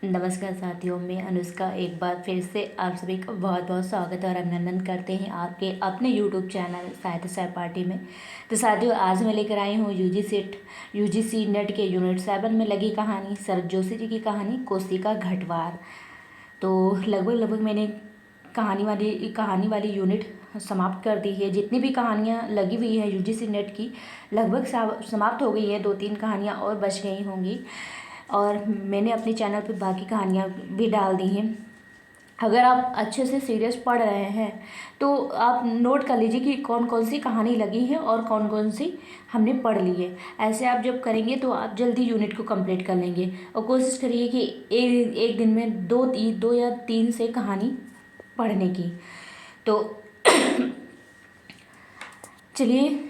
नमस्कार साथियों, मैं अनुष्का एक बार फिर से आप सभी का बहुत बहुत स्वागत और अभिनंदन करते हैं आपके अपने यूट्यूब चैनल साहित्य सहपाठी में। तो साथियों, आज मैं लेकर आई हूँ यूजीसी नेट के यूनिट 7 में लगी कहानी शरद जोशी जी की कहानी कोसी का घटवार। तो लगभग मैंने कहानी वाली यूनिट समाप्त कर दी है। जितनी भी कहानियाँ लगी हुई हैं यूजीसी नेट की लगभग समाप्त हो गई हैं। 2-3 कहानियाँ और बच गई होंगी और मैंने अपने चैनल पे बाकी कहानियाँ भी डाल दी हैं। अगर आप अच्छे से सीरियस पढ़ रहे हैं तो आप नोट कर लीजिए कि कौन कौन सी कहानी लगी है और कौन कौन सी हमने पढ़ ली है। ऐसे आप जब करेंगे तो आप जल्दी यूनिट को कंप्लीट कर लेंगे। और कोशिश करिए कि एक दिन में दो या तीन से कहानी पढ़ने की। तो चलिए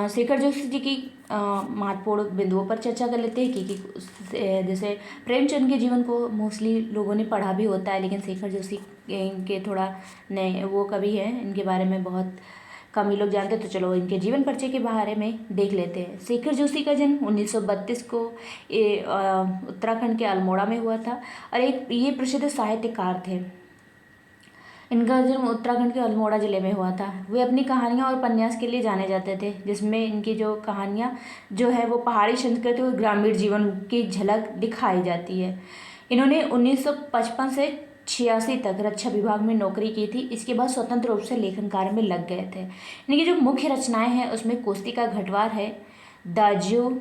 शेखर जोशी जी की महत्वपूर्ण बिंदुओं पर चर्चा कर लेते हैं कि जैसे प्रेमचंद के जीवन को मोस्टली लोगों ने पढ़ा भी होता है, लेकिन शेखर जोशी के थोड़ा नए वो कवि हैं, इनके बारे में बहुत कम ही लोग जानते हैं। तो चलो इनके जीवन परिचय के बारे में देख लेते हैं। शेखर जोशी का जन्म 1932 को उत्तराखंड के अल्मोड़ा में हुआ था और ये प्रसिद्ध साहित्यकार थे। इनका जन्म उत्तराखंड के अल्मोड़ा ज़िले में हुआ था। वे अपनी कहानियाँ और उपन्यास के लिए जाने जाते थे, जिसमें इनकी जो कहानियाँ जो है वो पहाड़ी संस्कृति और ग्रामीण जीवन की झलक दिखाई जाती है। इन्होंने 1955 से 86 तक रक्षा विभाग में नौकरी की थी। इसके बाद स्वतंत्र रूप से लेखन कार्य में लग गए थे। इनकी जो मुख्य रचनाएँ हैं उसमें कोसी का घटवार है, दाजू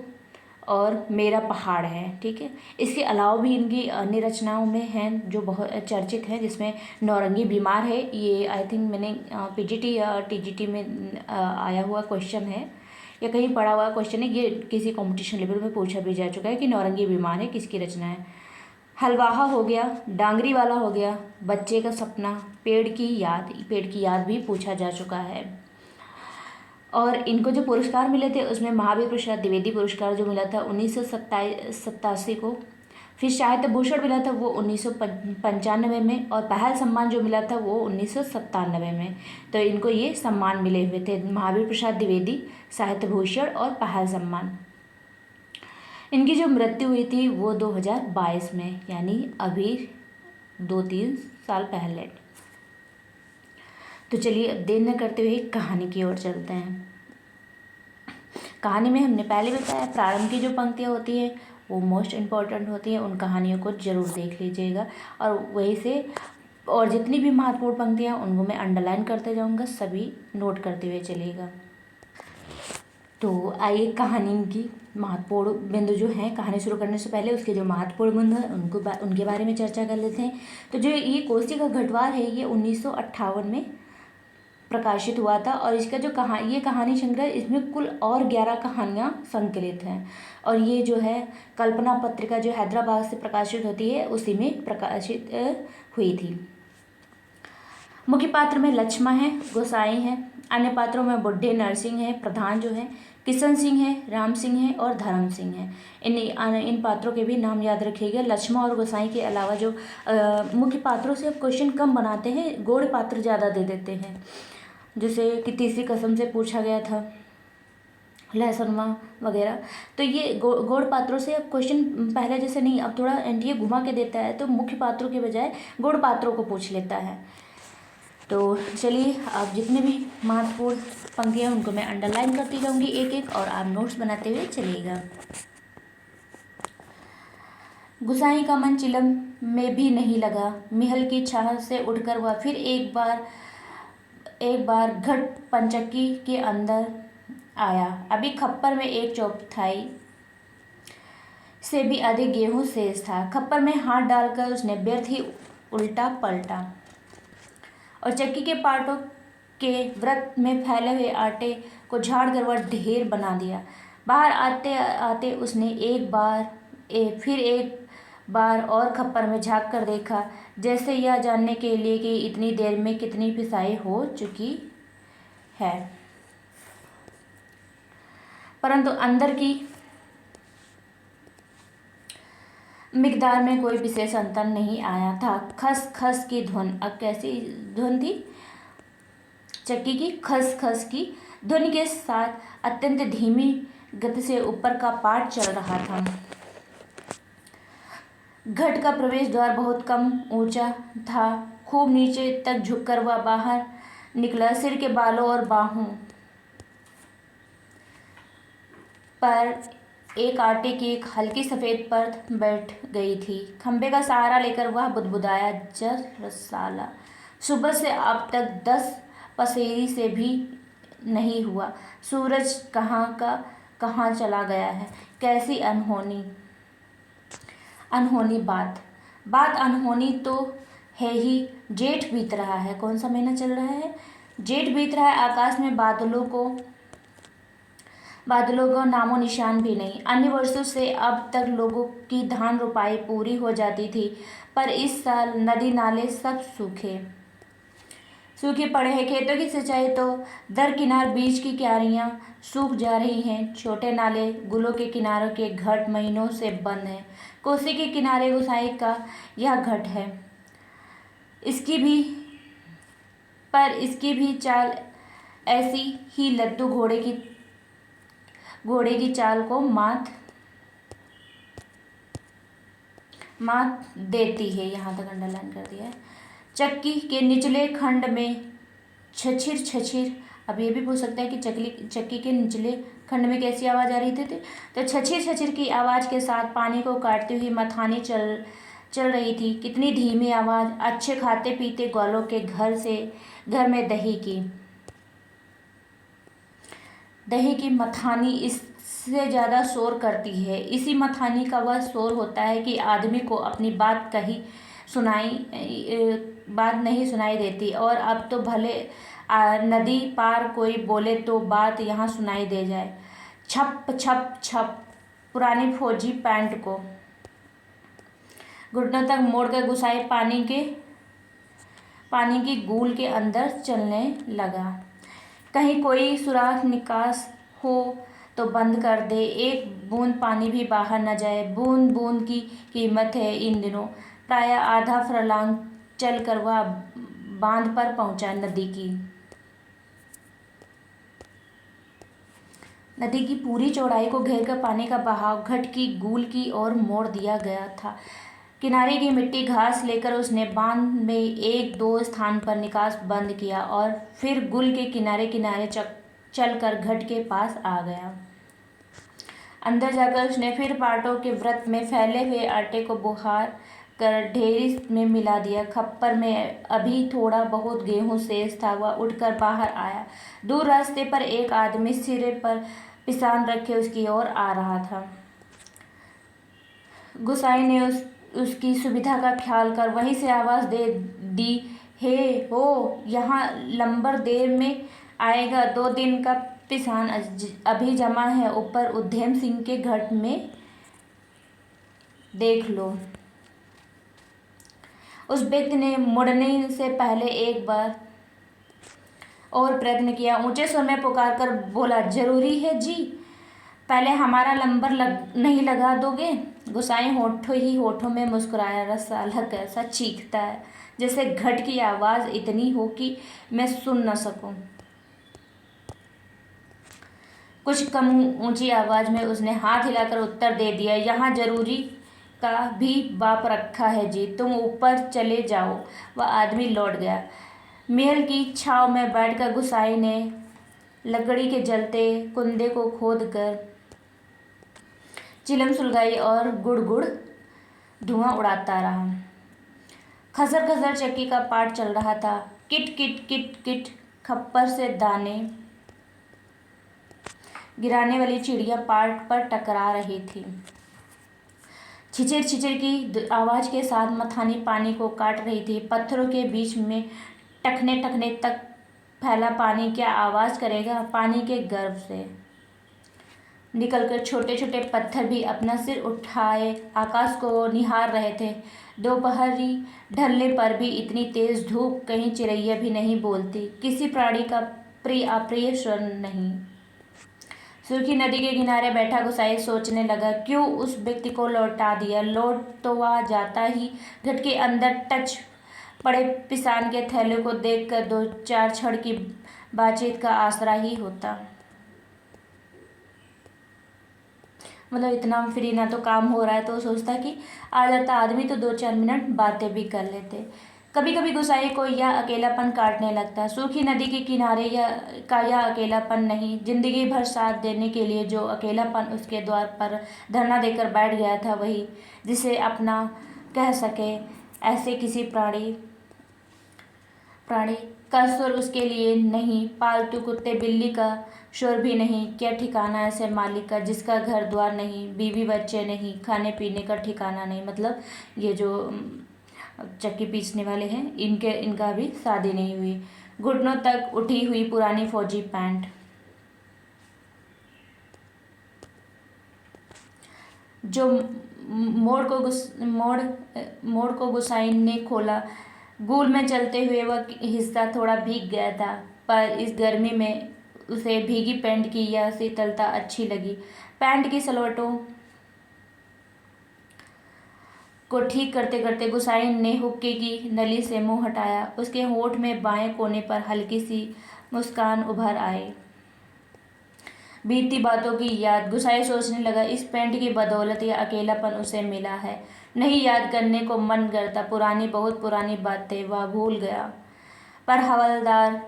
और मेरा पहाड़ है। ठीक है, इसके अलावा भी इनकी अन्य रचनाओं में हैं जो बहुत चर्चित हैं, जिसमें नौरंगी बीमार है। ये आई थिंक मैंने पीजीटी या टीजीटी में आया हुआ क्वेश्चन है या कहीं पढ़ा हुआ क्वेश्चन है। ये किसी कंपटीशन लेवल में पूछा भी जा चुका है कि नौरंगी बीमार है किसकी रचना है। हलवाहा हो गया, डांगरी वाला हो गया, बच्चे का सपना, पेड़ की याद भी पूछा जा चुका है। और इनको जो पुरस्कार मिले थे उसमें महावीर प्रसाद द्विवेदी पुरस्कार जो मिला था 1987 को, फिर साहित्य भूषण मिला था वो 1995 में, और पहल सम्मान जो मिला था वो 1997 में। तो इनको ये सम्मान मिले हुए थे, महावीर प्रसाद द्विवेदी, साहित्य भूषण और पहल सम्मान। इनकी जो मृत्यु हुई थी वो 2022 में, यानी अभी 2-3 साल पहले। तो चलिए अब देर न करते हुए कहानी की ओर चलते हैं। कहानी में हमने पहले बताया प्रारंभ की जो पंक्तियाँ होती हैं वो मोस्ट इम्पॉर्टेंट होती हैं। उन कहानियों को ज़रूर देख लीजिएगा और वहीं से और जितनी भी महत्वपूर्ण पंक्तियाँ उनको मैं अंडरलाइन करते जाऊँगा, सभी नोट करते हुए चलिएगा। तो आइए कहानी की महत्वपूर्ण बिंदु जो हैं, कहानी शुरू करने से पहले उसके जो महत्वपूर्ण बिंदु हैं उनके बारे में चर्चा कर लेते हैं। तो जो ये कोसी का घटवार है ये 1958 में प्रकाशित हुआ था और इसका जो ये कहानी संग्रह, इसमें कुल और 11 कहानियाँ संकलित हैं। और ये जो है कल्पना पत्रिका जो हैदराबाद से प्रकाशित होती है उसी में प्रकाशित हुई थी। मुख्य पात्र में लक्ष्मा है, गोसाई है। अन्य पात्रों में बुढ़े नरसिंह है, प्रधान जो है किशन सिंह है, राम सिंह है और धर्म सिंह है। इन पात्रों के भी नाम याद रखिएगा। लक्ष्मा और गोसाई के अलावा जो मुख्य पात्रों से क्वेश्चन कम बनाते हैं, गौड़ पात्र ज़्यादा दे देते हैं। जैसे कि तीसरी कसम से पूछा गया था, लहसुनमा वगैरह। तो ये गौड़ पात्रों से अब क्वेश्चन पहले जैसे नहीं, अब थोड़ा एनटीए घुमा के देता है, तो मुख्य पात्रों के बजाय गौड़ पात्रों को पूछ लेता है। तो चलिए आप जितने भी महत्वपूर्ण पंक्तियाँ उनको मैं अंडरलाइन करती जाऊँगी एक एक, और आप नोट्स बनाते हुए चलिएगा। गुसाई का मन चिलम में भी नहीं लगा। महल की छाह से उठकर वह फिर एक बार घट पंचक्की के अंदर आया। अभी खप्पर में एक चौथाई से भी अधिक गेहूं शेष था। खप्पर में हाथ डालकर उसने व्यर्थ ही उल्टा पलटा और चक्की के पाटों के वृत्त में फैले हुए आटे को झाड़कर वह ढेर बना दिया। बाहर आते आते उसने फिर एक बार और खप्पर में झाँक कर देखा, जैसे यह जानने के लिए कि इतनी देर में कितनी पिसाई हो चुकी है, परंतु अंदर की मिकदार में कोई विशेष अंतर नहीं आया था। खस खस की धुन, अब कैसी धुन थी? चक्की की खस खस की ध्वनि के साथ अत्यंत धीमी गति से ऊपर का पार्ट चल रहा था। घट का प्रवेश द्वार बहुत कम ऊंचा था। खूब नीचे तक झुककर वह बाहर निकला। सिर के बालों और बाहों पर एक आटे की एक हल्की सफ़ेद परत बैठ गई थी। खंभे का सहारा लेकर वह बुदबुदाया, जर साला, सुबह से अब तक 10 पसेरी से भी नहीं हुआ। सूरज कहाँ का कहाँ चला गया है। कैसी अनहोनी अनहोनी बात अनहोनी तो है ही। जेठ बीत रहा है। कौन सा महीना चल रहा है? जेठ बीत रहा है। आकाश में बादलों का नामो निशान भी नहीं। अन्य वर्षों से अब तक लोगों की धान रोपाई पूरी हो जाती थी, पर इस साल नदी नाले सब सूखे पड़े हैं। खेतों की सिंचाई तो दरकिनार, बीच की क्यारियां सूख जा रही हैं। छोटे नाले गुलों के किनारों के घाट महीनों से बंद हैं। कोसी के किनारे गुसाई का यह घाट है। इसकी भी चाल ऐसी ही लद्दू घोड़े की चाल को मात देती है। यहाँ तक अंडरलाइन कर दिया है। चक्की के निचले खंड में छछिर, अब ये भी पूछ सकता है कि चक्की के निचले खंड में कैसी आवाज़ आ रही थी? तो छछिर की आवाज़ के साथ पानी को काटती हुई मथानी चल रही थी। कितनी धीमी आवाज़। अच्छे खाते पीते ग्वालों के घर में दही की मथानी इससे ज़्यादा शोर करती है। इसी मथानी का वह शोर होता है कि आदमी को अपनी बात नहीं सुनाई देती। और अब तो भले नदी पार कोई बोले तो बात यहाँ सुनाई दे जाए। छप छप छप। पुरानी फौजी पैंट को घुटनों तक मोड़कर गुसाई पानी की गूल के अंदर चलने लगा। कहीं कोई सुराख निकास हो तो बंद कर दे, एक बूंद पानी भी बाहर न जाए। बूंद बूंद की कीमत है इन दिनों। प्रायः आधा फरलांग चल कर वह बांध पर पहुंचा। नदी की पूरी चौड़ाई को घेरकर पानी का बहाव घट की गूल की ओर मोड़ दिया गया था। किनारे की मिट्टी घास लेकर उसने बांध में 1-2 स्थान पर निकास बंद किया और फिर गुल के किनारे चलकर घट के पास आ गया। अंदर जाकर उसने फिर पाटों के वृत्त में फैले हुए आटे को बुहार कर ढेरी में मिला दिया। खप्पर में अभी थोड़ा बहुत गेहूं शेष था। वह उठकर बाहर आया। दूर रास्ते पर एक आदमी सिरे पर पिसान रखे उसकी ओर आ रहा था। गुसाई ने उसकी सुविधा का ख्याल कर वहीं से आवाज़ दे दी, हे हो, यहाँ लंबर देर में आएगा। 2 दिन का पिसान अभी जमा है ऊपर उद्धम सिंह के घट में, देख लो। उस व्यक्ति ने मुड़ने से पहले एक बार और प्रयत्न किया। ऊंचे स्वर में पुकार कर बोला, जरूरी है जी, पहले हमारा लंबर नहीं लगा दोगे? गुसाई होठों में मुस्कुराया। रसाला कैसा चीखता है, जैसे घट की आवाज़ इतनी हो कि मैं सुन न सकूं। कुछ कम ऊंची आवाज़ में उसने हाथ हिलाकर उत्तर दे दिया, यहाँ जरूरी का भी बाप रखा है जी, तुम ऊपर चले जाओ। वह आदमी लौट गया। महल की छाँव में बैठकर गुसाई ने लकड़ी के जलते कुंदे को खोद कर चिलम सुलगाई और गुड़ धुआं उड़ाता रहा। खसर खसर चक्की का पाट चल रहा था। किट किट किट किट खप्पर से दाने गिराने वाली चिड़िया पाट पर टकरा रही थी। छिचिर छिचिर की आवाज़ के साथ मथानी पानी को काट रही थी। पत्थरों के बीच में टखने टखने तक फैला पानी क्या आवाज़ करेगा? पानी के गर्भ से निकलकर छोटे छोटे पत्थर भी अपना सिर उठाए आकाश को निहार रहे थे। दोपहरी ढलने पर भी इतनी तेज धूप, कहीं चिड़ैया भी नहीं बोलती, किसी प्राणी का अप्रिय स्वर नहीं। सूखी नदी के किनारे बैठा गुसाई सोचने लगा, क्यों उस व्यक्ति को लौटा दिया? लौट तो वह जाता ही घट के अंदर टच पड़े पिसान के थैले को देखकर 2-4 क्षण की बातचीत का आसरा ही होता। मतलब इतना फ्री ना तो काम हो रहा है तो सोचता कि आ जाता आदमी तो 2-4 मिनट बातें भी कर लेते। कभी कभी गुसाई को यह अकेलापन काटने लगता। सूखी नदी के किनारे यह अकेलापन नहीं, जिंदगी भर साथ देने के लिए जो अकेलापन उसके द्वार पर धरना देकर बैठ गया था, वही जिसे अपना कह सके ऐसे किसी प्राणी का स्वर उसके लिए नहीं। पालतू कुत्ते बिल्ली का शोर भी नहीं। क्या ठिकाना ऐसे मालिक का जिसका घर द्वार नहीं, बीवी बच्चे नहीं, खाने पीने का ठिकाना नहीं। मतलब ये जो चक्की पीसने वाले हैं, इनका भी शादी नहीं हुई। घुटनों तक उठी हुई पुरानी फौजी पैंट, जो मोड़ को गुसाइन ने खोला। गूल में चलते हुए वह हिस्सा थोड़ा भीग गया था, पर इस गर्मी में उसे भीगी पैंट की यह शीतलता अच्छी लगी। पैंट की सलवटों को ठीक करते करते गुसाइन ने हुक्के की नली से मुंह हटाया। उसके होंठ में बाएं कोने पर हल्की सी मुस्कान उभर आई। बीती बातों की याद। गुसाई सोचने लगा, इस पैंट की बदौलत यह अकेलापन उसे मिला है। नहीं याद करने को मन करता, पुरानी बहुत पुरानी बातें वह भूल गया, पर हवलदार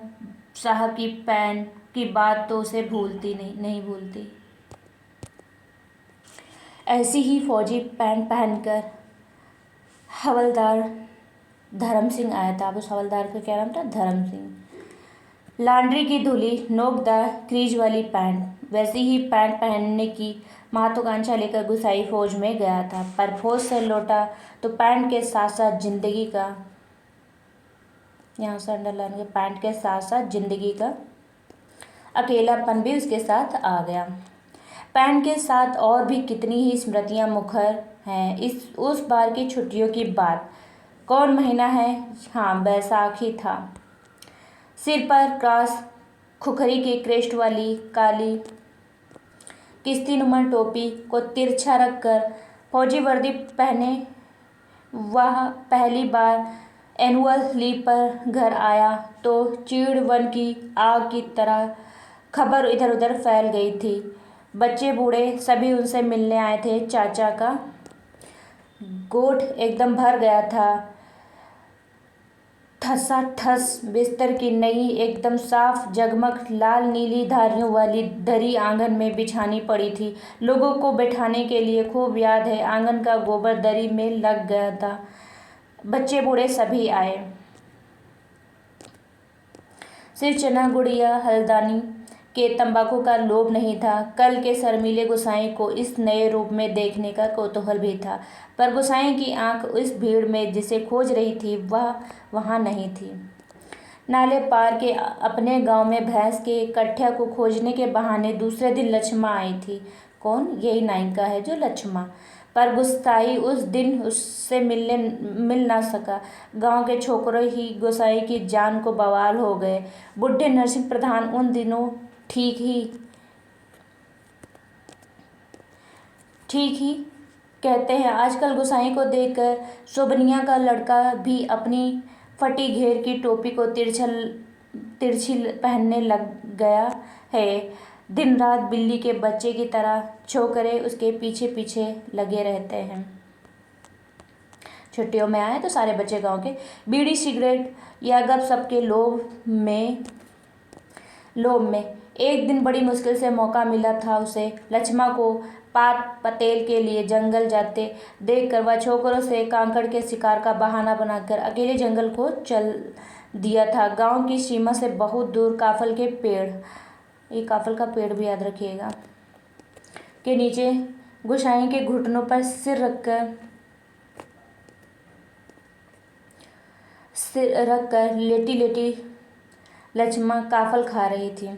साहब की पैंट की बात तो उसे नहीं भूलती। ऐसी ही फौजी पैंट पहनकर हवलदार धर्म सिंह आया था। अब उस हवलदार का क्या नाम था? धर्म सिंह। लॉन्ड्री की धुली, नोकदार क्रीज वाली पैंट। वैसी ही पैंट पहनने की महत्वाकांक्षा लेकर गुसाई फौज में गया था, पर फौज से लौटा तो पैंट के साथ साथ जिंदगी का, यहाँ से अंडरलाइन के, पैंट के साथ साथ जिंदगी का अकेलापन भी उसके साथ आ गया। पैंट के साथ और भी कितनी ही स्मृतियां मुखर हैं। उस बार की छुट्टियों की बात। कौन महीना है? हाँ, बैसाखी था। सिर पर क्रॉस, खुखरी के क्रेस्ट वाली काली किस्तीनुमा टोपी को तिरछा रखकर फौजी वर्दी पहने वह पहली बार एनुअल लीव पर घर आया तो चीड़ वन की आग की तरह खबर इधर उधर फैल गई थी। बच्चे बूढ़े सभी उनसे मिलने आए थे। चाचा का गोठ एकदम भर गया था। ठसाठस बिस्तर की नई एकदम साफ जगमग लाल नीली धारियों वाली दरी आंगन में बिछानी पड़ी थी। लोगों को बैठाने के लिए खूब याद है, आंगन का गोबर दरी में लग गया था। बच्चे बूढ़े सभी आए। सिर्फ चना गुड़ या हल्दानी के तंबाकू का लोभ नहीं था, कल के शर्मीले गुसाई को इस नए रूप में देखने का कौतूहल भी था। पर गुसाई की आंख इस भीड़ में जिसे खोज रही थी वह वहाँ नहीं थी। नाले पार के अपने गांव में भैंस के कट्ठा को खोजने के बहाने दूसरे दिन लक्ष्मा आई थी। कौन? यही नायिका है जो लक्ष्मा। पर गुसाई उस दिन उससे मिल ना सका। गांव के छोकरे ही गुसाई की जान को बवाल हो गए। बुढ़े नरसिंह प्रधान उन दिनों ठीक ही कहते हैं। आजकल गुसाई को देखकर शोभनिया का लड़का भी अपनी फटी घेर की टोपी को तिरछी पहनने लग गया है। दिन रात बिल्ली के बच्चे की तरह छोकरे उसके पीछे पीछे लगे रहते हैं। छुट्टियों में आए तो सारे बच्चे गांव के बीड़ी सिगरेट या गपशप के लोभ में एक दिन बड़ी मुश्किल से मौका मिला था उसे। लक्ष्मा को पात पतेल के लिए जंगल जाते देखकर वह छोकरों से कांकड़ के शिकार का बहाना बनाकर अकेले जंगल को चल दिया था। गांव की सीमा से बहुत दूर काफल के पेड़, ये काफल का पेड़ भी याद रखिएगा, के नीचे गुसाई के घुटनों पर सिर रखकर लेटी लेटी लक्ष्मा काफल खा रही थी।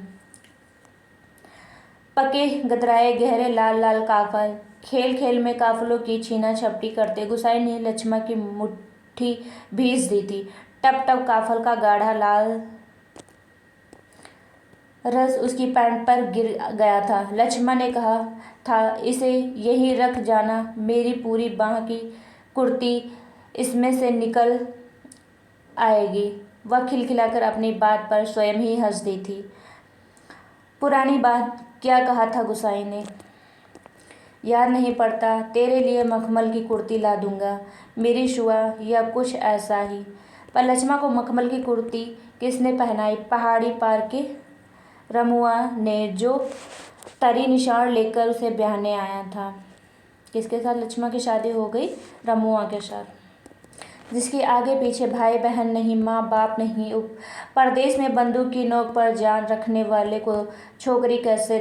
पके गतराए गहरे लाल लाल काफल खेल खेल में काफलों की छीना झपटी करते गुसाई ने लक्ष्मा की मुट्ठी भींच दी थी। टप टप काफल का गाढ़ा लाल रस उसकी पैंट पर गिर गया था। लक्ष्मा ने कहा था, इसे यहीं रख जाना, मेरी पूरी बांह की कुर्ती इसमें से निकल आएगी। वह खिलखिलाकर अपनी बात पर स्वयं ही हंस दी थी। पुरानी बात, क्या कहा था गुसाई ने? याद नहीं पड़ता, तेरे लिए मखमल की कुर्ती ला दूंगा मेरी शुआ, या कुछ ऐसा ही। पर लक्ष्मा को मखमल की कुर्ती किसने पहनाई? पहाड़ी पार के रमुआ ने, जो तरी निशान लेकर उसे ब्याहने आया था। किसके साथ लक्ष्मा की शादी हो गई? रमुआ के साथ, जिसके आगे पीछे भाई बहन नहीं, माँ बाप नहीं, परदेश में बंदूक की नोक पर जान रखने वाले को छोकरी कैसे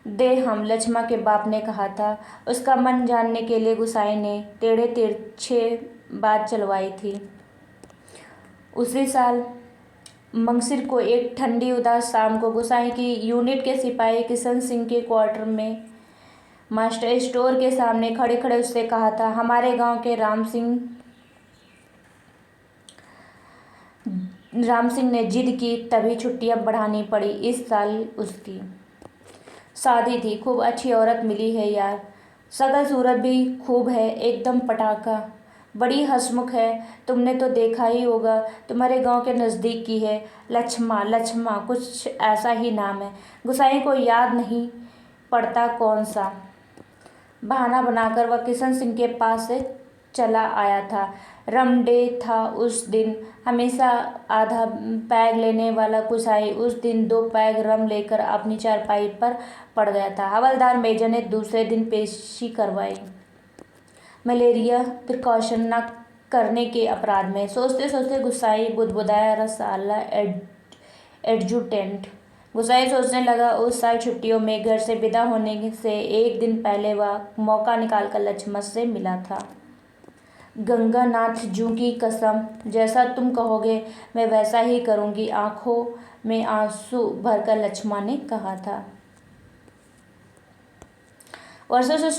दे हम, लक्ष्मा के बाप ने कहा था। उसका मन जानने के लिए गुसाई ने टेढ़े तिरछे बात चलवाई थी। उसी साल मंगसिर को एक ठंडी उदास शाम को गुसाई की यूनिट के सिपाही किशन सिंह के क्वार्टर में मास्टर स्टोर के सामने खड़े खड़े उससे कहा था, हमारे गांव के राम सिंह ने जिद की, तभी छुट्टियां बढ़ानी पड़ी। इस साल उसकी शादी थी। खूब अच्छी औरत मिली है यार, शक्ल सूरत भी खूब है, एकदम पटाखा, बड़ी हंसमुख है। तुमने तो देखा ही होगा, तुम्हारे गांव के नज़दीक की है। लक्ष्मा कुछ ऐसा ही नाम है। गुसाई को याद नहीं पड़ता कौन सा बहाना बनाकर वह किशन सिंह के पास से चला आया था। रम डे था उस दिन। हमेशा आधा पैग लेने वाला गुसाई उस दिन 2 पैग रम लेकर अपनी चारपाई पर पड़ गया था। हवलदार मेजर ने दूसरे दिन पेशी करवाई, मलेरिया प्रिकॉशन न करने के अपराध में। सोचते सोचते गुसाई बुदबुदाया, रसाला एडजुटेंट। गुसाई सोचने लगा, उस साल छुट्टियों में घर से विदा होने से एक दिन पहले वह मौका निकालकर लक्ष्मा से मिला था। गंगानाथ जू की कसम, जैसा तुम कहोगे मैं वैसा ही करूंगी, आंखों में आंसू भरकर लक्ष्मा ने कहा था। वर्षों से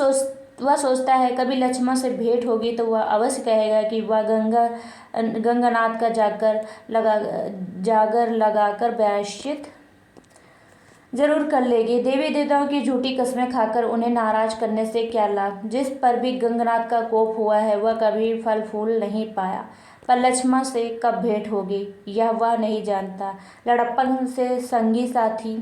वह सोचता है कभी लक्ष्मा से भेंट होगी तो वह अवश्य कहेगा कि वह गंगानाथ का जागर लगाकर प्रायश्चित जरूर कर लेगी। देवी देवताओं की झूठी कस्में खाकर उन्हें नाराज करने से क्या लाभ। जिस पर भी गंगानाथ का कोप हुआ है वह कभी फल फूल नहीं पाया। पर लक्ष्मा से कब भेंट होगी यह वह नहीं जानता। लड़प्पन से संगी साथी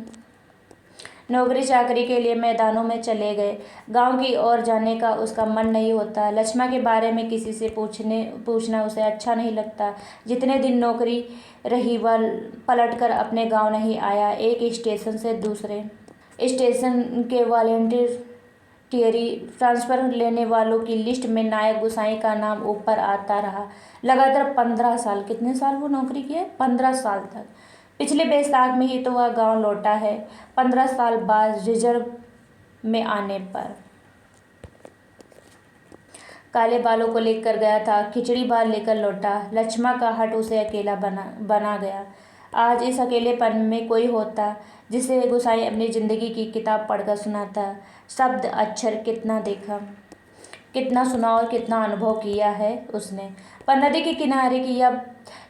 नौकरी चाकरी के लिए मैदानों में चले गए। गांव की ओर जाने का उसका मन नहीं होता। लक्ष्मा के बारे में किसी से पूछना उसे अच्छा नहीं लगता। जितने दिन नौकरी रही वह पलटकर अपने गांव नहीं आया। एक स्टेशन से दूसरे स्टेशन के वॉलंटियर ट्रांसफ़र लेने वालों की लिस्ट में नायक गुसाई का नाम ऊपर आता रहा। लगातार 15 साल, कितने साल वो नौकरी किए? 15 साल तक। पिछले बैसाख में ही तो वह गांव लौटा है, 15 साल बाद रिजर्व में आने पर। काले बालों को लेकर गया था, खिचड़ी भात लेकर लौटा। लक्ष्मा का हट उसे अकेला बना गया। आज इस अकेलेपन में कोई होता जिसे गुसाई अपनी जिंदगी की किताब पढ़कर सुनाता। शब्द अक्षर कितना देखा, कितना सुना और कितना अनुभव किया है उसने। पर नदी के किनारे की यह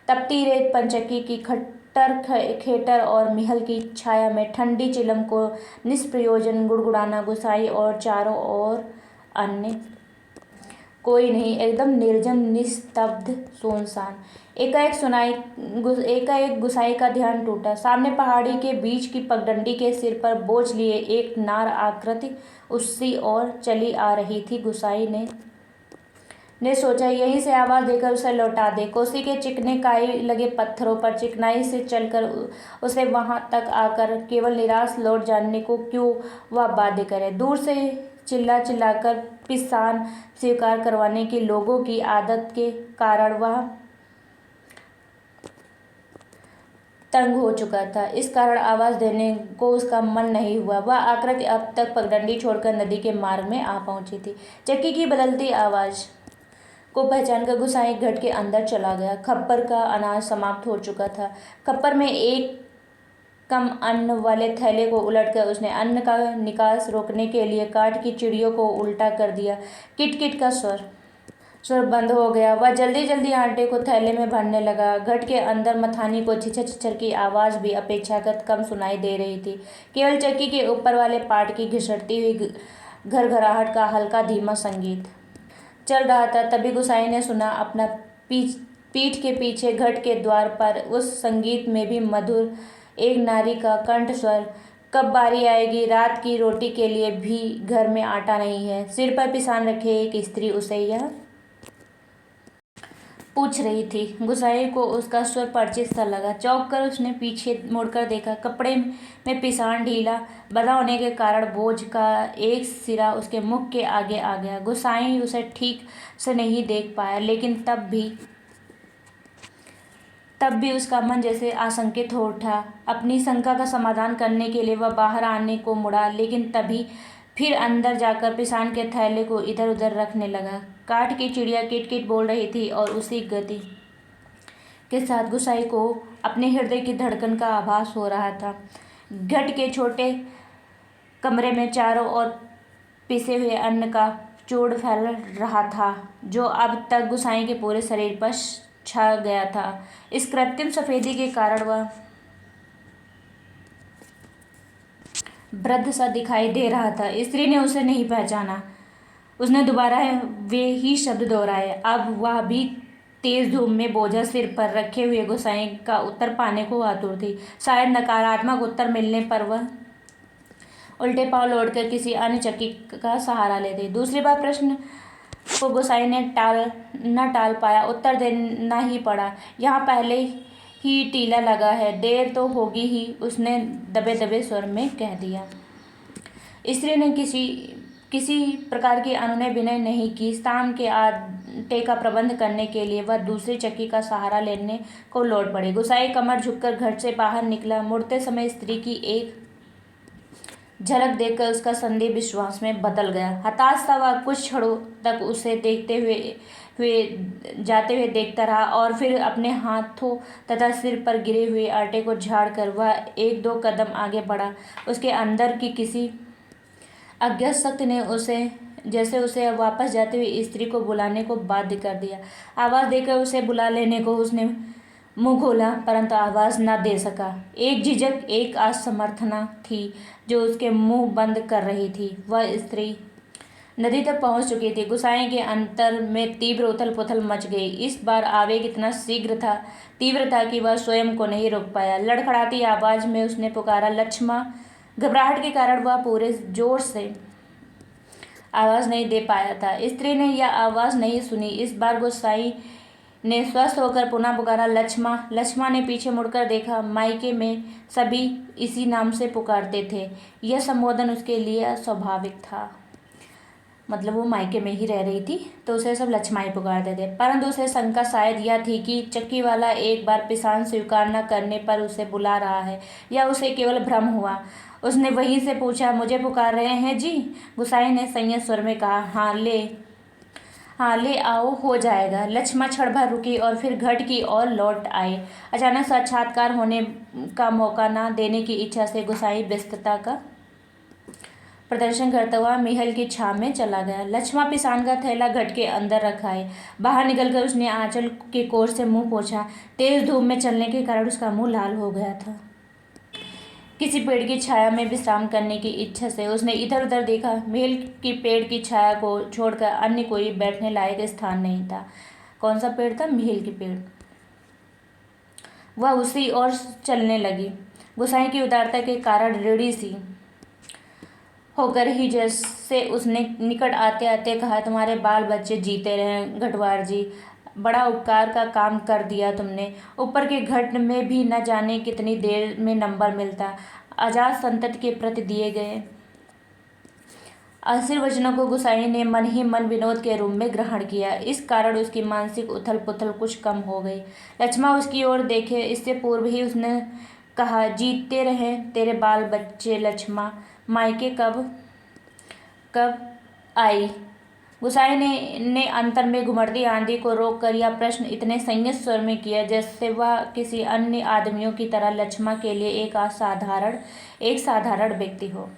तपती रेत पंचक्की की खेटर और मिहल की छाया में ठंडी चिलम को निष्प्रयोजन गुड़गुड़ाना। गुसाई और चारों ओर अन्य कोई नहीं, एकदम निर्जन, निस्तब्ध, सुनसान। एकाएक गुसाई का ध्यान टूटा। सामने पहाड़ी के बीच की पगडंडी के सिर पर बोझ लिए एक नार आकृति उसकी ओर चली आ रही थी। गुसाई ने सोचा यहीं से आवाज़ देकर उसे लौटा दे। कोसी के चिकने काई लगे पत्थरों पर चिकनाई से चलकर उसे वहां तक आकर केवल निराश लौट जाने को क्यों वह बाध्य करे। दूर से चिल्लाकर पिसान स्वीकार करवाने की लोगों की आदत के कारण वह तंग हो चुका था। इस कारण आवाज़ देने को उसका मन नहीं हुआ। वह आकृति अब तक पगडंडी छोड़कर नदी के मार्ग में आ पहुंची थी। चक्की की बदलती आवाज़ को पहचानकर गुसाई घट के अंदर चला गया। खप्पर का अनाज समाप्त हो चुका था। खप्पर में एक कम अन्न वाले थैले को उलटकर उसने अन्न का निकास रोकने के लिए काठ की चिड़ियों को उल्टा कर दिया। किट-किट का स्वर बंद हो गया। वह जल्दी जल्दी आटे को थैले में भरने लगा। घट के अंदर मथानी को छिछर की आवाज़ भी अपेक्षाकृत कम सुनाई दे रही थी। केवल चक्की के ऊपर वाले पाट की घिसटती हुई घरघराहट का हल्का धीमा संगीत चल रहा था। तभी गुसाई ने सुना अपना पीठ के पीछे घट के द्वार पर उस संगीत में भी मधुर एक नारी का कंठ स्वर कब बारी आएगी रात की रोटी के लिए भी घर में आटा नहीं है। सिर पर पिसान रखे एक स्त्री उसे यह पूछ रही थी। गुसाई को उसका स्वर परिचित सा लगा। चौंक कर उसने पीछे मुड़कर देखा। कपड़े में पिसान ढीला बंधा होने के कारण बोझ का एक सिरा उसके मुख के आगे आ गया। गुसाई उसे ठीक से नहीं देख पाया, लेकिन तब भी उसका मन जैसे आशंकित हो उठा। अपनी शंका का समाधान करने के लिए वह बाहर आने को मुड़ा, लेकिन तभी फिर अंदर जाकर पिसान के थैले को इधर उधर रखने लगा। काठ की चिड़िया किट किट बोल रही थी और उसी गति के साथ गुसाई को अपने हृदय की धड़कन का आभास हो रहा था। घट के छोटे कमरे में चारों ओर पिसे हुए अन्न का चूड़ फैल रहा था, जो अब तक गुसाई के पूरे शरीर पर छा गया था। इस कृत्रिम सफेदी के कारण वह वृद्ध सा दिखाई दे रहा था। स्त्री ने उसे नहीं पहचाना। उसने दोबारा वे ही शब्द दोहराए। अब वह भी तेज धूप में बोझा सिर पर रखे हुए गुसाई का उत्तर पाने को आतुर थी। शायद नकारात्मक उत्तर मिलने पर वह उल्टे पांव लौटकर किसी अन्य चक्की का सहारा लेती। दूसरी बार प्रश्न को गुसाई ने न टाल पाया। उत्तर देना ही पड़ा। यहाँ पहले ही टीला लगा है, देर तो होगी ही, उसने दबे दबे स्वर में कह दिया। स्त्री ने किसी प्रकार की अनुनय विनय नहीं की। शाम के आटे का प्रबंध करने के लिए वह दूसरी चक्की का सहारा लेने को लौट पड़ी। गुसाई कमर झुककर घर से बाहर निकला। मुड़ते समय स्त्री की एक झलक देखकर उसका संदेह विश्वास में बदल गया। हताश था वह कुछ क्षणों तक उसे देखते हुए जाते हुए देखता रहा, और फिर अपने हाथों तथा सिर पर गिरे हुए आटे को झाड़कर वह एक दो कदम आगे बढ़ा। उसके अंदर की किसी अज्ञात शक्ति ने उसे वापस जाते हुए स्त्री को बुलाने को बाध्य कर दिया। आवाज़ देकर उसे बुला लेने को उसने मुंह खोला, परंतु आवाज़ न दे सका। एक झिझक, एक असमर्थना थी जो उसके मुंह बंद कर रही थी। वह स्त्री नदी तक पहुंच चुकी थी। गुसाई के अंतर में तीव्र उथल पुथल मच गई। इस बार आवेग इतना तीव्र था कि वह स्वयं को नहीं रोक पाया। लड़खड़ाती आवाज़ में उसने पुकारा, लक्ष्मा। घबराहट के कारण वह पूरे जोर से आवाज़ नहीं दे पाया था। स्त्री ने यह आवाज़ नहीं सुनी। इस बार गुसाई ने स्वस्थ होकर पुनः पुकारा, लक्ष्मा। लक्ष्मा ने पीछे मुड़कर देखा। मायके में सभी इसी नाम से पुकारते थे। यह संबोधन उसके लिए स्वाभाविक था। मतलब वो मायके में ही रह रही थी तो उसे सब लक्ष्मा ही पुकारते थे। परंतु उसे शंका शायद यह थी कि चक्की वाला एक बार पिसान स्वीकार न करने पर उसे बुला रहा है, या उसे केवल भ्रम हुआ। उसने वहीं से पूछा, मुझे पुकार रहे हैं जी? गुसाई ने संयत स्वर में कहा, हाँ ले आओ, हो जाएगा। लक्ष्मा क्षण भर रुकी और फिर घट की ओर लौट आए। अचानक साक्षात्कार होने का मौका न देने की इच्छा से गुसाई व्यस्तता का प्रदर्शन करता हुआ महल की छाव में चला गया। लक्ष्मा पिसान का थैला घट के अंदर रखा है। बाहर निकलकर उसने आंचल के कोर से मुंह पोंछा। तेज धूप में चलने के कारण उसका मुंह लाल हो गया था। किसी पेड़ की छाया में विश्राम करने की इच्छा से उसने इधर उधर देखा। महल की पेड़ की छाया को छोड़कर अन्य कोई बैठने लायक स्थान नहीं था। कौन सा पेड़ था? महल की पेड़। वह उसी ओर चलने लगी। गुसाई की उदारता के कारण रेडी सी होकर ही जैसे उसने निकट आते आते कहा, तुम्हारे बाल बच्चे जीते रहें घटवार जी, बड़ा उपकार का काम कर दिया तुमने। ऊपर के घट में भी न जाने कितनी देर में नंबर मिलता। अजात संतति के प्रति दिए गए आशीर्वचनों को गुसाई ने मन ही मन विनोद के रूप में ग्रहण किया। इस कारण उसकी मानसिक उथल पुथल कुछ कम हो गई। लक्ष्मा उसकी ओर देखे। इससे पूर्व ही उसने कहा, जीते रहें तेरे बाल बच्चे लक्ष्मा, मायके कब आई? गुसाई ने अंतर में घुमड़ती आंधी को रोककर यह प्रश्न इतने संयत स्वर में किया जैसे वह किसी अन्य आदमियों की तरह लक्ष्मा के लिए एक साधारण व्यक्ति हो।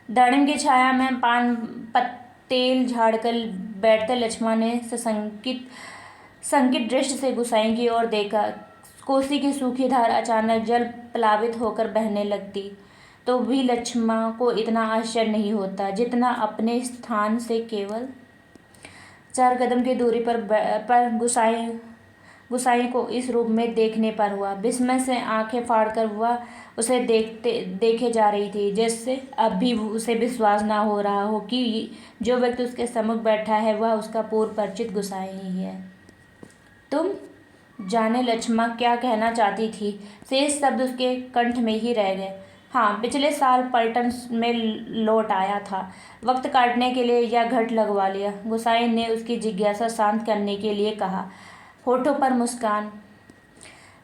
दाड़िम की छाया में पान पत्तेल झाड़कर बैठते लक्ष्मा ने संकित दृष्टि से गुसाई की ओर देखा। कोसी की सूखी धार अचानक जल प्लावित होकर बहने लगती तो भी लक्ष्मा को इतना आश्चर्य नहीं होता जितना अपने स्थान से केवल 4 कदम की दूरी पर गुसाई को इस रूप में देखने पर हुआ। विस्मय से आंखें फाड़कर वह उसे देखे जा रही थी, जैसे अब भी उसे विश्वास ना हो रहा हो कि जो व्यक्ति उसके सम्मुख बैठा है वह उसका पूर्व परिचित गुसाई ही है। तुम जाने लक्ष्मा क्या कहना चाहती थी? शेष शब्द उसके कंठ में ही रह गए। हाँ, पिछले साल पलटन में लौट आया था, वक्त काटने के लिए या घट लगवा लिया, गुसाई ने उसकी जिज्ञासा शांत करने के लिए कहा। होठों पर मुस्कान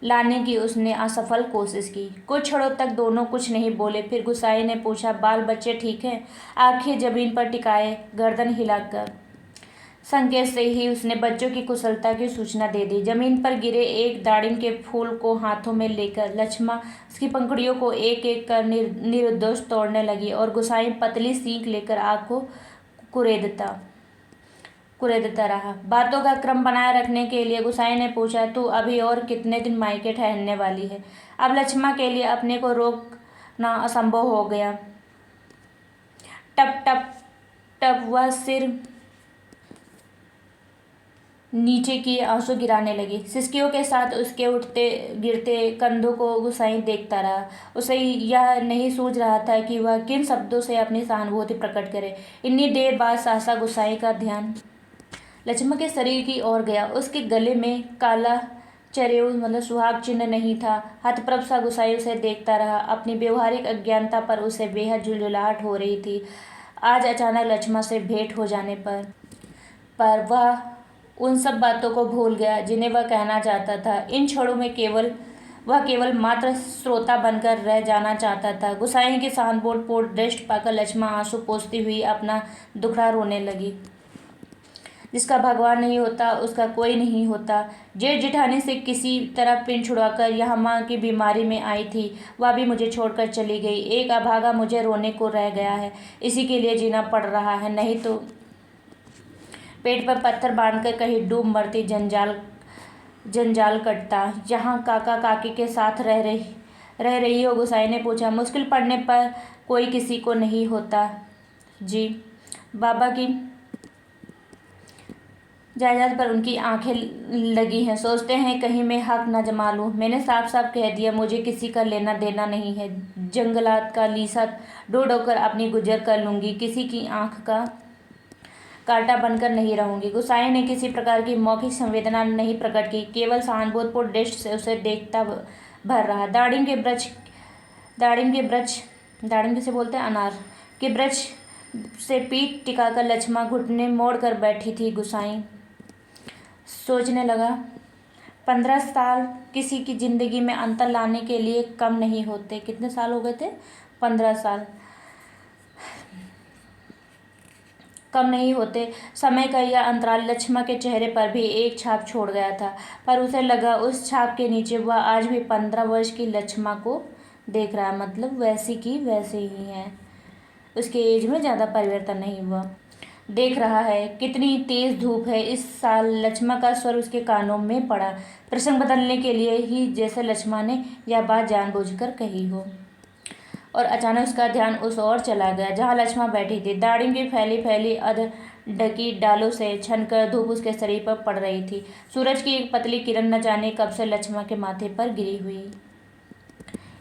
लाने की उसने असफल कोशिश की। कुछ क्षणों तक दोनों कुछ नहीं बोले। फिर गुसाई ने पूछा, बाल बच्चे ठीक हैं? आंखें जमीन पर टिकाए, गर्दन हिलाकर संकेत से ही उसने बच्चों की कुशलता की सूचना दे दी। जमीन पर गिरे एक दाड़िम के फूल को हाथों में लेकर लक्ष्मा उसकी पंखुड़ियों को एक एक कर निरुद्देश तोड़ने लगी और गुसाई पतली सीख लेकर आग को कुरेदता रहा। बातों का क्रम बनाए रखने के लिए गुसाई ने पूछा, तू अभी और कितने दिन मायके ठहरने वाली है? अब लक्ष्मा के लिए अपने को रोकना असंभव हो गया। टप टप टप वह सिर नीचे की आंसू गिराने लगी। सिसकियों के साथ उसके उठते गिरते कंधों को गुसाई देखता रहा। उसे यह नहीं सूझ रहा था कि वह किन शब्दों से अपनी सहानुभूति प्रकट करे। इतनी देर बाद सहसा गुसाई का ध्यान लक्ष्मा के शरीर की ओर गया। उसके गले में काला चरेऊ मतलब सुहाग चिन्ह नहीं था। हतप्रभ सा गुसाई उसे देखता रहा। अपनी व्यवहारिक अज्ञानता पर उसे बेहद झुंझुलाहट हो रही थी। आज अचानक लक्ष्मा से भेंट हो जाने पर वह उन सब बातों को भूल गया जिन्हें वह कहना चाहता था। इन क्षणों में वह केवल मात्र श्रोता बनकर रह जाना चाहता था। गुसाई की सहानुभूतिपूर्ण दृष्टि पाकर लक्ष्मा आंसू पोंछती हुई अपना दुखड़ा रोने लगी। जिसका भगवान नहीं होता उसका कोई नहीं होता। जेठ जेठानी से किसी तरह पिन छुड़ाकर यहाँ माँ की बीमारी में आई थी, वह भी मुझे छोड़कर चली गई। एक अभागा मुझे रोने को रह गया है, इसी के लिए जीना पड़ रहा है, नहीं तो पेट पर पत्थर बांधकर कहीं डूब मरती, जंजाल कटता। जहाँ काका काकी के साथ रह रही हो? गुसाई ने पूछा। मुश्किल पड़ने पर कोई किसी को नहीं होता जी। बाबा की जायदाद पर उनकी आंखें लगी हैं, सोचते हैं कहीं मैं हक न जमा लूँ। मैंने साफ साफ कह दिया, मुझे किसी का लेना देना नहीं है। जंगलात का लीसा ढो ढोकर अपनी गुजर कर लूँगी, किसी की आंख का कांटा बनकर नहीं रहूंगी। गुसाई ने किसी प्रकार की मौखिक संवेदना नहीं प्रकट की, केवल सहानुभूतिपूर्ण दृष्टि से उसे देखता भर रहा। दाड़िम किसे बोलते हैं? अनार के वृक्ष से पीठ टिकाकर लक्ष्मा घुटने मोड़ कर बैठी थी। गुसाई सोचने लगा, 15 साल किसी की जिंदगी में अंतर लाने के लिए कम नहीं होते। कितने साल हो गए थे? 15 साल कम नहीं होते। समय का यह अंतराल लक्ष्मा के चेहरे पर भी एक छाप छोड़ गया था, पर उसे लगा उस छाप के नीचे वह आज भी 15 वर्ष की लक्ष्मा को देख रहा है। मतलब वैसी की वैसे ही है, उसके एज में ज़्यादा परिवर्तन नहीं हुआ। देख रहा है कितनी तेज धूप है इस साल। लक्ष्मा का स्वर उसके कानों में पड़ा, प्रसंग बदलने के लिए ही, जैसे लक्ष्मा ने यह बात जानबूझकर कही हो। और अचानक उसका ध्यान उस ओर चला गया जहाँ लक्ष्मा बैठी थी। दाढ़ी की फैली अध ढकी डालों से छनकर धूप उसके शरीर पर पड़ रही थी। सूरज की एक पतली किरण न जाने कब से लक्ष्मा के माथे पर गिरी हुई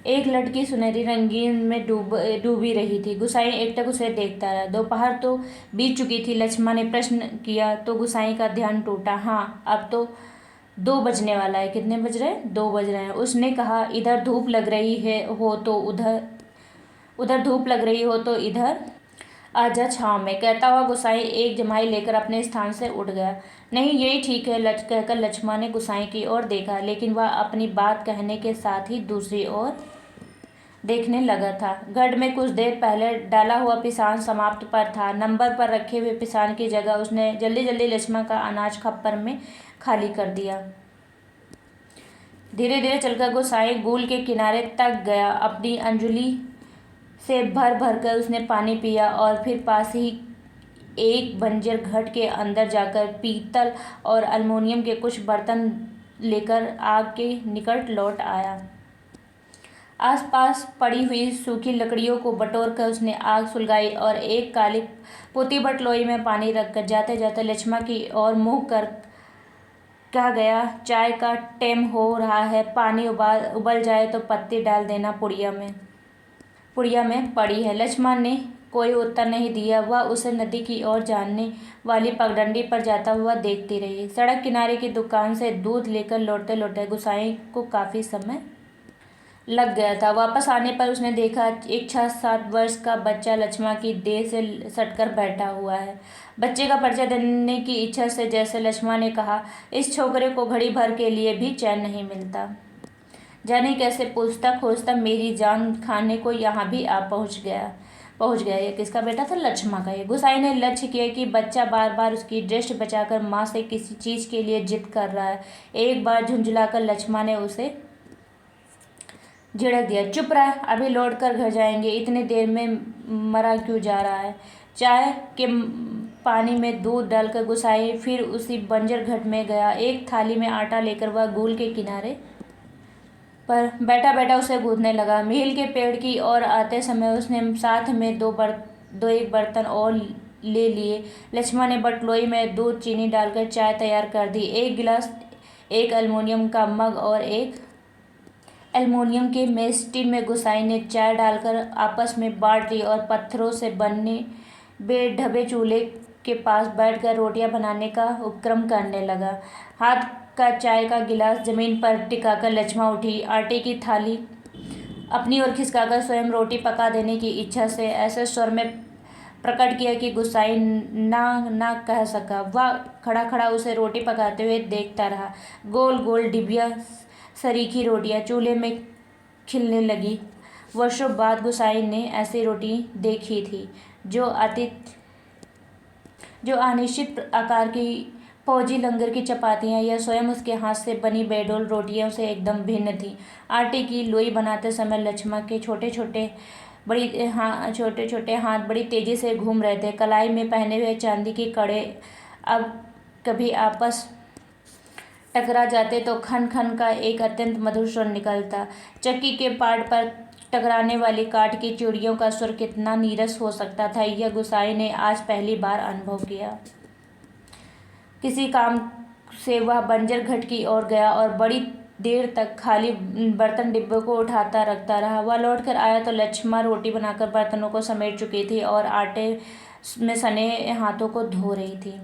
एक लड़की सुनहरी रंगीन में डूबी रही थी। गुसाई एकटक उसे देखता रहा। दोपहर तो बीत चुकी थी। लक्ष्मा ने प्रश्न किया तो गुसाई का ध्यान टूटा। हाँ, अब तो 2 बजने वाला है। कितने बज रहे हैं? 2 बज रहे हैं। उसने कहा, इधर धूप लग रही है हो तो उधर धूप लग रही हो तो इधर आजा छाँव में। कहता हुआ गुसाई एक जमाई लेकर अपने स्थान से उठ गया। नहीं, यही ठीक है कहकर लक्ष्मा ने गुसाई की ओर देखा, लेकिन वह अपनी बात कहने के साथ ही दूसरी ओर देखने लगा था। गढ़ में कुछ देर पहले डाला हुआ पिसान समाप्त पर था। नंबर पर रखे हुए पिसान की जगह उसने जल्दी जल्दी लक्ष्मा का अनाज खप्पर में खाली कर दिया। धीरे धीरे चलकर गुसाई गूल के किनारे तक गया। अपनी अंजुली से भर कर उसने पानी पिया और फिर पास ही एक बंजर घट के अंदर जाकर पीतल और अल्मुनियम के कुछ बर्तन लेकर आग के निकट लौट आया। आसपास पड़ी हुई सूखी लकड़ियों को बटोरकर उसने आग सुलगाई और एक काली पोती बटलोई में पानी रखकर जाते जाते लक्ष्मा की ओर मुँह कर कहा गया, चाय का टेम हो रहा है, पानी उबल जाए तो पत्ती डाल देना पुड़िया में पड़ी है। लक्ष्मण ने कोई उत्तर नहीं दिया। वह उसे नदी की ओर जाने वाली पगडंडी पर जाता हुआ देखती रही। सड़क किनारे की दुकान से दूध लेकर लौटते लौटते गुसाई को काफ़ी समय लग गया था। वापस आने पर उसने देखा एक 6-7 वर्ष का बच्चा लक्ष्मण की देह से सटकर बैठा हुआ है। बच्चे का परिचय देने की इच्छा से जैसे लक्ष्मण ने कहा, इस छोकरे को घड़ी भर के लिए भी चैन नहीं मिलता। जाने कैसे पूछता खोजता मेरी जान खाने को यहाँ भी आ पहुँच गया। ये किसका बेटा था? लक्ष्मण का। ये गुसाई ने लक्ष्य किया कि बच्चा बार बार उसकी दृष्टि बचाकर माँ से किसी चीज़ के लिए जिद कर रहा है। एक बार झुंझलाकर लक्ष्मण ने उसे झिड़क दिया, चुप रहा, अभी लौट कर घर जाएंगे, इतनी देर में मरा क्यों जा रहा है। चाय के पानी में दूध डालकर गुसाई फिर उसी बंजर घट में गया। एक थाली में आटा लेकर वह गूल के किनारे पर बैठा बैठा उसे गूंथने लगा। मील के पेड़ की ओर आते समय उसने साथ में एक बर्तन और ले लिए। लक्ष्मण ने बटलोई में दूध चीनी डालकर चाय तैयार कर दी। एक गिलास, एक एल्युमिनियम का मग और एक एल्युमिनियम के मेस्टिन में गुसाई ने चाय डालकर आपस में बांट ली और पत्थरों से बने बेढबे चूल्हे के पास बैठकर रोटियां बनाने का उपक्रम करने लगा। हाथ का चाय का गिलास जमीन पर टिकाकर लक्ष्मण उठी। आटे की थाली अपनी ओर खिसकाकर स्वयं रोटी पका देने की इच्छा से ऐसे स्वर में प्रकट किया कि गुसाई ना कह सका। वह खड़ा खड़ा उसे रोटी पकाते हुए देखता रहा। गोल गोल डिबिया सरीखी रोटियां चूल्हे में खिलने लगी। वर्षों बाद गुसाई ने ऐसी रोटी देखी थी जो अनिश्चित आकार की फौजी लंगर की चपातियाँ या स्वयं उसके हाथ से बनी बेडोल रोटियों से एकदम भिन्न थी। आटे की लोई बनाते समय लक्ष्मण के छोटे छोटे हाथ बड़ी तेजी से घूम रहे थे। कलाई में पहने हुए चांदी के कड़े अब कभी आपस टकरा जाते तो खन खन का एक अत्यंत मधुर स्वर निकलता। चक्की के पाट पर टकराने वाली काठ की चूड़ियों का स्वर कितना नीरस हो सकता था, यह गुसाई ने आज पहली बार अनुभव किया। किसी काम से वह बंजर घट की ओर गया और बड़ी देर तक खाली बर्तन डिब्बे को उठाता रखता रहा। वह लौटकर आया तो लक्ष्मण रोटी बनाकर बर्तनों को समेट चुकी थी और आटे में सने हाथों को धो रही थी।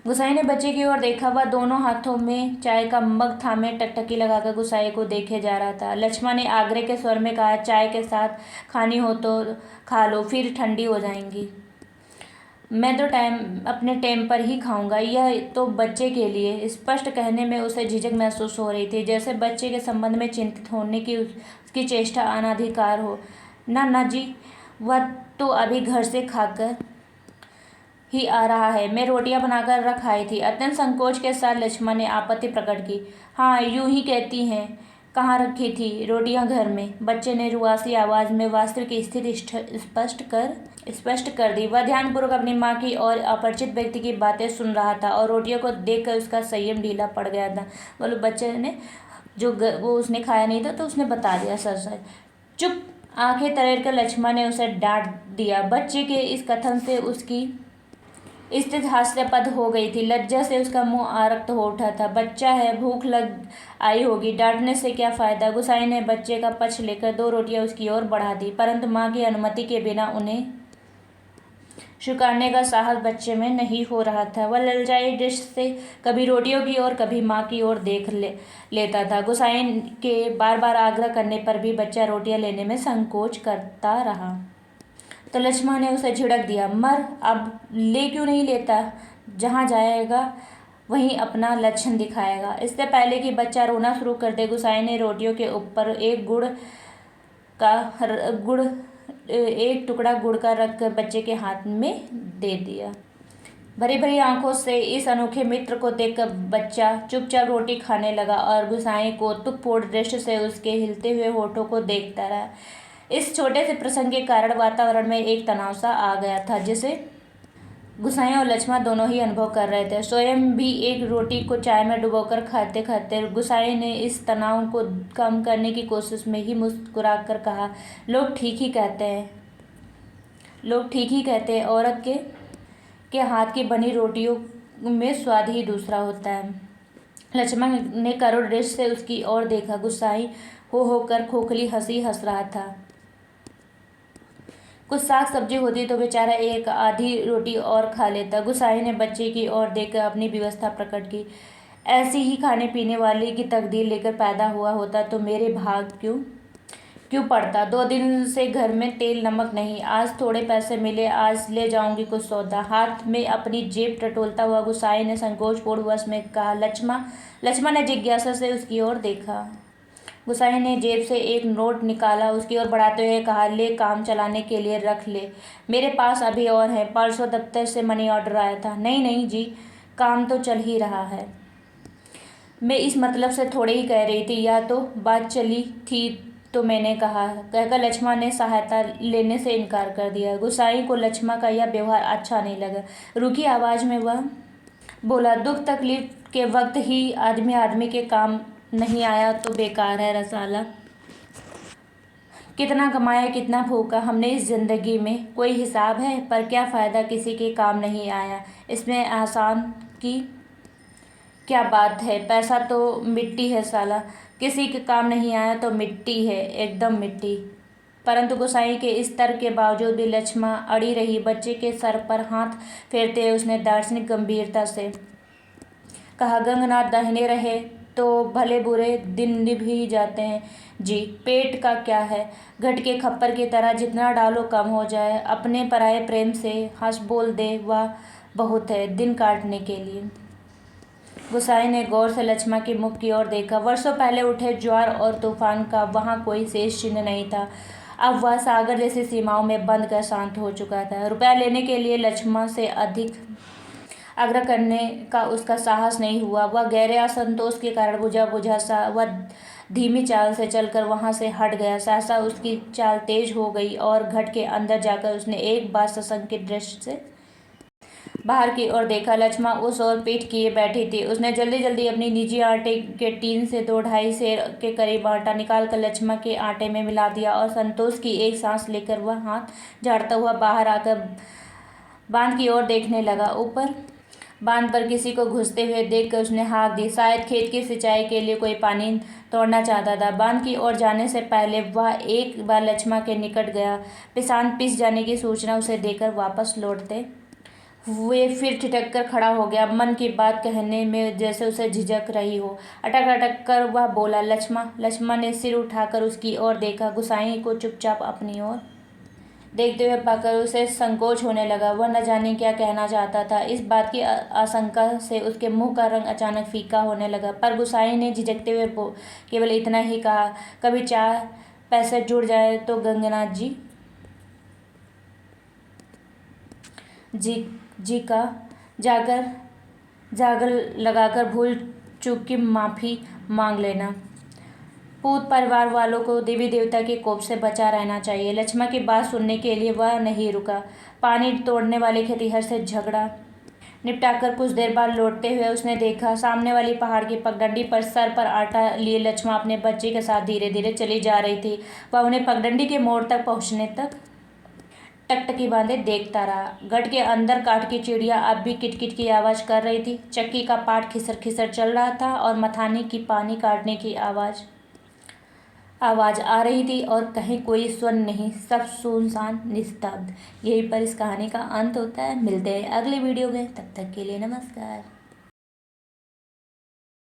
गुसाई ने बच्चे की ओर देखा। वह दोनों हाथों में चाय का मग थामे टकटकी लगाकर गुसाई को देखे जा रहा था। लक्ष्मण ने आग्रह के स्वर में कहा, चाय के साथ खानी हो तो खा लो, फिर ठंडी हो जाएंगी। मैं तो अपने टाइम पर ही खाऊंगा। यह तो बच्चे के लिए। स्पष्ट कहने में उसे झिझक महसूस हो रही थी, जैसे बच्चे के संबंध में चिंतित होने की उसकी चेष्टा अनाधिकार हो। ना जी, वह तो अभी घर से खाकर ही आ रहा है। मैं रोटियां बनाकर रख आई थी। अत्यंत संकोच के साथ लक्ष्मण ने आपत्ति प्रकट की। हाँ, यूं ही कहती हैं। कहाँ रखी थी? रोटियां घर में। बच्चे ने रुआसी आवाज में वास्तविक स्थिति स्पष्ट कर दी। वह ध्यानपूर्वक अपनी माँ की और अपरिचित व्यक्ति की बातें सुन रहा था और रोटियों को देखकर उसका संयम ढीला पड़ गया था। बोलो, बच्चे ने वो उसने खाया नहीं था तो उसने बता दिया सच। चुप! आंखें तरेर कर लक्ष्मण ने उसे डांट दिया। बच्चे के इस कथन से उसकी स्थिति हास्यास्पद हो गई थी। लज्जा से उसका मुंह आरक्त हो उठा था। बच्चा है, भूख लग आई होगी, डांटने से क्या फायदा। गुसाई ने बच्चे का पक्ष लेकर 2 रोटियां उसकी ओर बढ़ा दी, परंतु माँ की अनुमति के बिना उन्हें स्वीकारने का साहस बच्चे में नहीं हो रहा था। वह ललचाई दृष्टि से कभी रोटियों की ओर कभी माँ की ओर देख लेता था। गुसाई के बार बार आग्रह करने पर भी बच्चा रोटियां लेने में संकोच करता रहा। तो लक्ष्मण ने उसे झिड़क दिया, मर, अब ले क्यों नहीं लेता? जहाँ जाएगा वहीं अपना लक्षण दिखाएगा। इससे पहले कि बच्चा रोना शुरू कर दे, गुसाई ने रोटियों के ऊपर एक टुकड़ा गुड़ का रखकर बच्चे के हाथ में दे दिया। भरी भरी आंखों से इस अनोखे मित्र को देखकर बच्चा चुपचाप रोटी खाने लगा और गुसाई कौतुकपूर्ण दृष्टि से उसके हिलते हुए होठों को देखता रहा। इस छोटे से प्रसंग के कारण वातावरण में एक तनाव सा आ गया था, जिसे गुसाई और लक्ष्मण दोनों ही अनुभव कर रहे थे। स्वयं भी एक रोटी को चाय में डुबोकर खाते खाते गुसाई ने इस तनाव को कम करने की कोशिश में ही मुस्कुराकर कहा, लोग ठीक ही कहते हैं, औरत के हाथ की बनी रोटियों में स्वाद ही दूसरा होता है। लक्ष्मण ने करुण दृष्टि से उसकी ओर देखा। गुस्साई हो होकर खोखली हंसी हंस रहा था। कुछ साग सब्जी होती तो बेचारा एक आधी रोटी और खा लेता। गुस्साई ने बच्चे की ओर देखकर अपनी व्यवस्था प्रकट की। ऐसी ही खाने पीने वाले की तकदीर लेकर पैदा हुआ होता तो मेरे भाग क्यों क्यों पड़ता। 2 दिन से घर में तेल नमक नहीं। आज थोड़े पैसे मिले, आज ले जाऊंगी कुछ सौदा। हाथ में अपनी जेब टटोलता हुआ गुस्साई ने संकोचपूर्ण वश में कहा, लक्ष्मण। लक्ष्मण ने जिज्ञासा से उसकी ओर देखा। गुस्साई ने जेब से एक नोट निकाला, उसकी ओर बढ़ाते हुए कहा, ले, काम चलाने के लिए रख ले। मेरे पास अभी और है, परसों दफ्तर से मनी ऑर्डर आया था। नहीं नहीं जी, काम तो चल ही रहा है। मैं इस मतलब से थोड़े ही कह रही थी, या तो बात चली थी तो मैंने कहा, कहकर लक्ष्मण ने सहायता लेने से इनकार कर दिया। गुस्साई को लक्ष्मण का यह व्यवहार अच्छा नहीं लगा। रूखी आवाज में वह बोला, दुख तकलीफ के वक्त ही आदमी आदमी के काम नहीं आया तो बेकार है रसाला। कितना कमाया कितना फूका हमने इस जिंदगी में, कोई हिसाब है? पर क्या फ़ायदा, किसी के काम नहीं आया। इसमें आसान की क्या बात है? पैसा तो मिट्टी है साला। किसी के काम नहीं आया तो मिट्टी है, एकदम मिट्टी। परंतु गुस्साई के इस तर्क के बावजूद भी लक्ष्मण अड़ी रही। बच्चे के सर पर हाथ फेरते हुए उसने दार्शनिक गंभीरता से कहा, गंगनाथ दाहिने रहे तो भले बुरे दिन निभ ही जाते हैं जी। पेट का क्या है, घट के खप्पर की तरह जितना डालो कम हो जाए। अपने पराये प्रेम से हंस बोल दे, वह बहुत है दिन काटने के लिए। गुस्साई ने गौर से लक्ष्मण के मुख की ओर देखा। वर्षों पहले उठे ज्वार और तूफान का वहाँ कोई शेष चिन्ह नहीं था। अब वह सागर जैसी सीमाओं में बंद कर शांत हो चुका था। रुपया लेने के लिए लक्ष्मण से अधिक आग्रह करने का उसका साहस नहीं हुआ। वह गहरे असंतोष के कारण बुझा बुझा सा वह धीमी चाल से चलकर वहां से हट गया। सहसा उसकी चाल तेज हो गई और घट के अंदर जाकर उसने एक बार सशंकित दृष्टि से बाहर की ओर देखा। लक्ष्मण उस ओर पीठ किए बैठी थी। उसने जल्दी जल्दी अपनी निजी आटे के टीन से 2-2.5 सेर के करीब आटा निकालकर लक्ष्मण के आटे में मिला दिया और संतोष की एक सांस लेकर वह हाथ झाड़ता हुआ बाहर आकर बांध की ओर देखने लगा। ऊपर बांध पर किसी को घुसते हुए देखकर उसने हाँक दी। शायद खेत की सिंचाई के लिए कोई पानी तोड़ना चाहता था। बांध की ओर जाने से पहले वह एक बार लक्ष्मण के निकट गया। पिसान पिस जाने की सूचना उसे देकर वापस लौटते हुए फिर ठिठक कर खड़ा हो गया। मन की बात कहने में जैसे उसे झिझक रही हो। अटक अटक कर वह बोला, लक्ष्मण। लक्ष्मण ने सिर उठाकर उसकी ओर देखा। गुस्साई को चुपचाप अपनी ओर देखते हुए पाकर उसे संकोच होने लगा। वह न जाने क्या कहना चाहता था। इस बात की आशंका से उसके मुंह का रंग अचानक फीका होने लगा। पर गुस्साई ने झिझकते हुए केवल इतना ही कहा, कभी 4 पैसे जुड़ जाए तो गंगनाथ जी का जागर लगाकर भूल चूक की माफ़ी मांग लेना। पूत परिवार वालों को देवी देवता के कोप से बचा रहना चाहिए। लक्ष्मण की बात सुनने के लिए वह नहीं रुका। पानी तोड़ने वाले खेतिहर से झगड़ा निपटाकर कुछ देर बाद लौटते हुए उसने देखा, सामने वाली पहाड़ की पगडंडी पर सर पर आटा लिए लक्ष्मण अपने बच्चे के साथ धीरे धीरे चली जा रही थी। वह उन्हें पगडंडी के मोड़ तक पहुँचने तक टकटकी बांधे देखता रहा। गढ़ के अंदर काठ की चिड़िया अब भी किटकिट की आवाज़ कर रही थी। चक्की का पाट खिसर खिसर चल रहा था और मथानी की पानी काटने की आवाज़ आ रही थी और कहीं कोई स्वर नहीं, सब सुनसान निस्तब्ध। यहीं पर इस कहानी का अंत होता है। मिलते हैं अगले वीडियो में, तब तक के लिए नमस्कार।